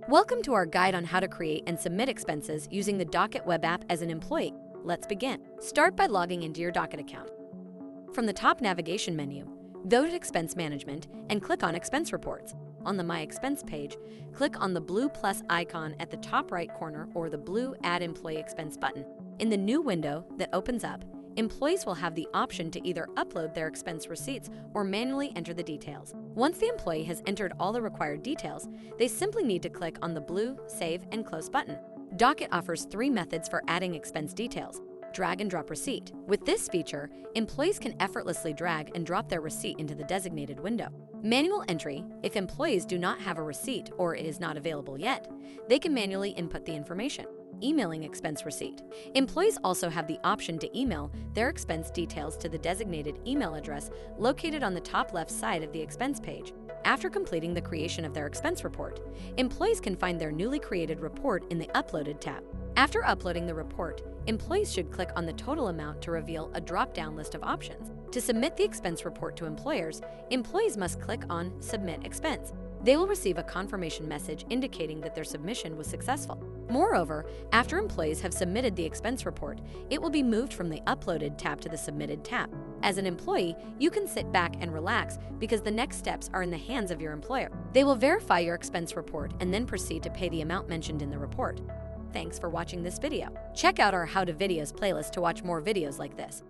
Welcome to our guide on how to create and submit expenses using the Docyt web app as an employee. Let's begin. Start by logging into your Docyt account. From the top navigation menu, go to Expense Management and click on Expense Reports. On the My Expense page, click on the blue plus icon at the top right corner or the blue Add Employee Expense button. In the new window that opens up, employees will have the option to either upload their expense receipts or manually enter the details. Once the employee has entered all the required details, they simply need to click on the blue Save and Close button. Docyt offers 3 methods for adding expense details. Drag and drop receipt. With this feature, employees can effortlessly drag and drop their receipt into the designated window. Manual entry. If employees do not have a receipt or it is not available yet, they can manually input the information. Emailing expense receipt. Employees also have the option to email their expense details to the designated email address located on the top left side of the expense page. After completing the creation of their expense report, employees can find their newly created report in the Uploaded tab. After uploading the report, employees should click on the total amount to reveal a drop-down list of options. To submit the expense report to employers, employees must click on Submit Expense. They will receive a confirmation message indicating that their submission was successful. Moreover, after employees have submitted the expense report, it will be moved from the Uploaded tab to the Submitted tab. As an employee, you can sit back and relax because the next steps are in the hands of your employer. They will verify your expense report and then proceed to pay the amount mentioned in the report. Thanks for watching this video. Check out our How to Videos playlist to watch more videos like this.